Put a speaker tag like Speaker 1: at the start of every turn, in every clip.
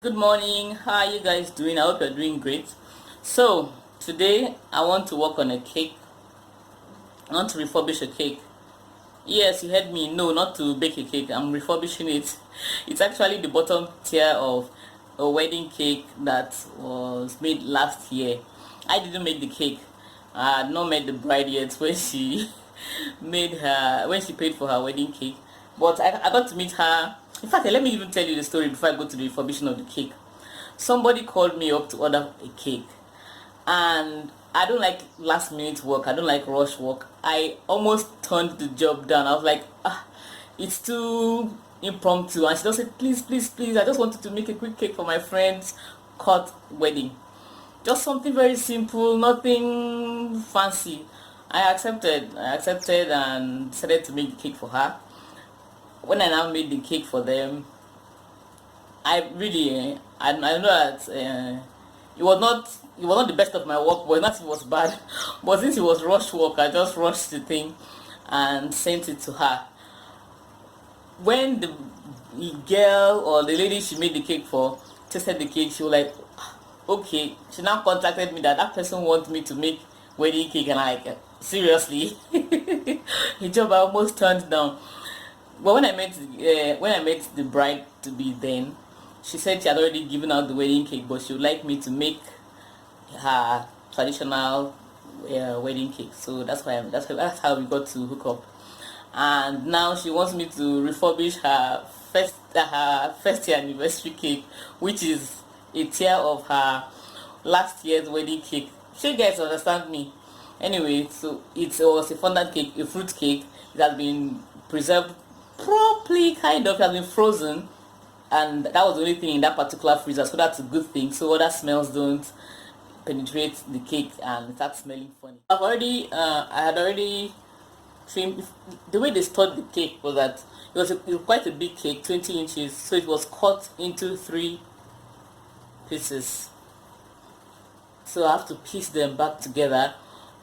Speaker 1: Good morning. How are you guys doing? I hope you're doing great. So, today I want to work on a cake. I want to refurbish a cake. Yes, you heard me. No, not to bake a cake. I'm refurbishing it. It's actually the bottom tier of a wedding cake that was made last year. I didn't make the cake. I had not met the bride yet when she when she paid for her wedding cake. But I got to meet her. In fact, let me even tell you the story before I go to the refurbishing of the cake. Somebody called me up to order a cake, and I don't like last minute work. I don't like rush work. I almost turned the job down. I was like, it's too impromptu. And she just said, please, please, please, I just wanted to make a quick cake for my friend's court wedding. Just something very simple, nothing fancy. I accepted and decided to make the cake for her. When I now made the cake for them, I really, I know that it was not the best of my work, but not it was bad. But since it was rush work, I just rushed the thing and sent it to her. When the girl or the lady she made the cake for tasted the cake, she was like, okay. She now contacted me that person wants me to make wedding cake, and I like, seriously, a job I almost turned down. But when I met the bride to be then, she said she had already given out the wedding cake, but she would like me to make her traditional wedding cake. So that's how we got to hook up. And now she wants me to refurbish her first year anniversary cake, which is a tier of her last year's wedding cake. Sure, you guys understand me. Anyway, so it was a fondant cake, a fruit cake. It has been preserved properly, kind of. It has been frozen, and that was the only thing in that particular freezer, so that's a good thing. So other smells don't penetrate the cake and start smelling funny. I had already trimmed. The way they stored the cake was that it was quite a big cake, 20 inches, so it was cut into three pieces. So I have to piece them back together.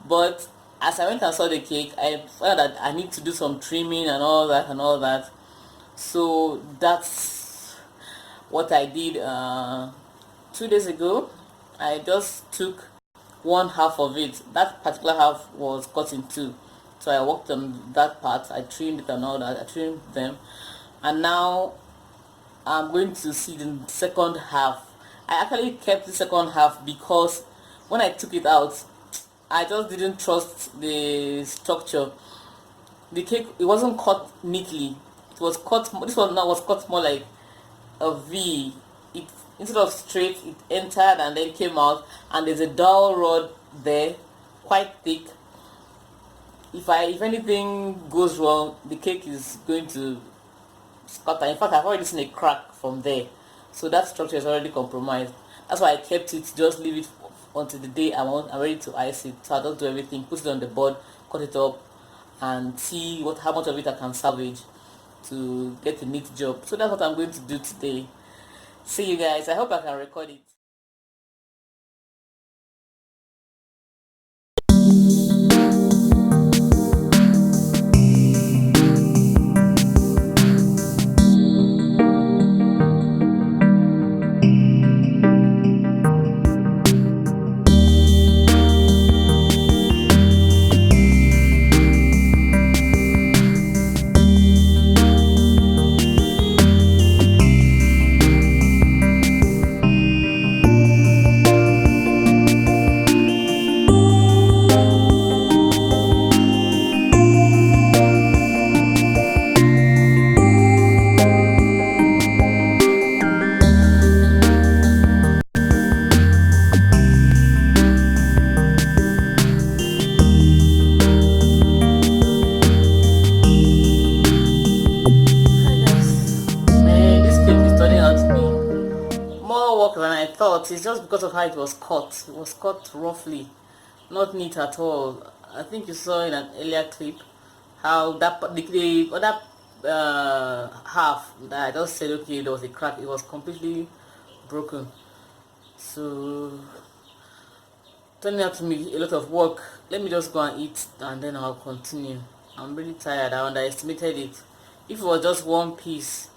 Speaker 1: But as I went and saw the cake, I found that I need to do some trimming and all that and all that. So that's what I did 2 days ago. I just took one half of it. That particular half was cut in two. So I worked on that part. I trimmed it and all that. I trimmed them. And now I'm going to see the second half. I actually kept the second half because when I took it out, I just didn't trust the structure. The cake, it wasn't cut neatly. It was cut. This one now was cut more like a V. It, instead of straight, it entered and then came out, and there's a dowel rod there, quite thick. If anything goes wrong, the cake is going to scatter. In fact, I've already seen a crack from there, so that structure is already compromised. That's why I kept it. Just leave it until the day I'm ready to ice it. So I just do everything, put it on the board, cut it up, and see how much of it I can salvage to get a neat job. So that's what I'm going to do today. See you guys. I hope I can record it. Man, this cake is turning out to be more work than I thought. It's just because of how it was cut. It was cut roughly, not neat at all. I think you saw in an earlier clip how the other half that I just said, okay, there was a crack. It was completely broken. So turning out to me a lot of work. Let me just go and eat and then I'll continue. I'm really tired. I underestimated it. If it was just one piece,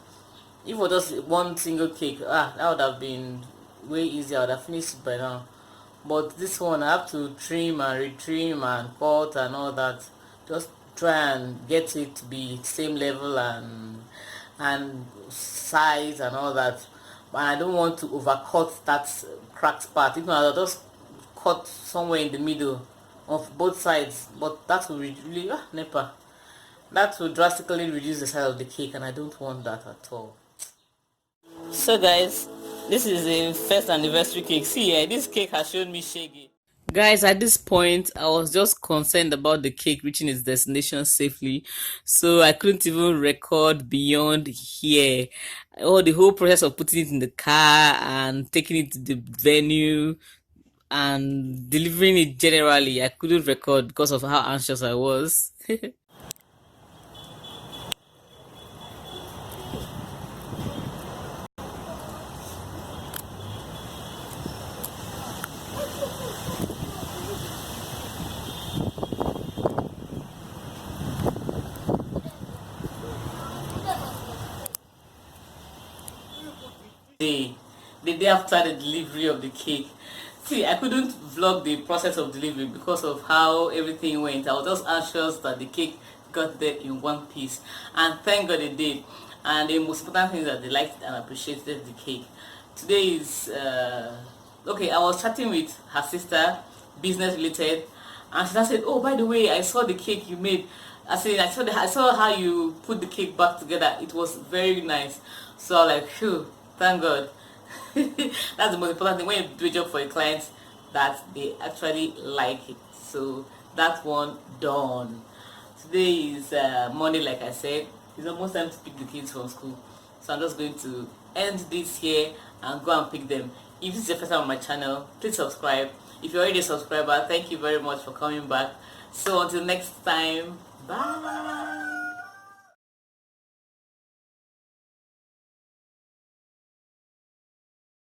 Speaker 1: If it was just one single cake, that would have been way easier. I would have finished it by now. But this one, I have to trim and retrim and cut and all that. Just try and get it to be same level and size and all that. But I don't want to overcut that cracked part. If not, I'll just cut somewhere in the middle of both sides. But that will really NEPA. That will drastically reduce the size of the cake, and I don't want that at all. So guys, this is a first anniversary cake. See, this cake has shown me shaggy. Guys, at this point, I was just concerned about the cake reaching its destination safely, so I couldn't even record beyond here. Oh, the whole process of putting it in the car and taking it to the venue and delivering it generally, I couldn't record because of how anxious I was. day the day after the delivery of the cake. See, I couldn't vlog the process of delivery because of how everything went. I was just anxious that the cake got there in one piece, and thank God it did. And the most important thing is that they liked and appreciated the cake. Today is okay. I was chatting with her sister, business related, and she said, "Oh, by the way, I saw the cake you made." I saw how you put the cake back together. It was very nice. So I was like, phew, thank God. That's the most important thing when you do a job for a client, that they actually like it. So that one done. Today is Monday, like I said. It's almost time to pick the kids from school. So I'm just going to end this here and go and pick them. If this is your first time on my channel, please subscribe. If you're already a subscriber, thank you very much for coming back. So until next time, bye.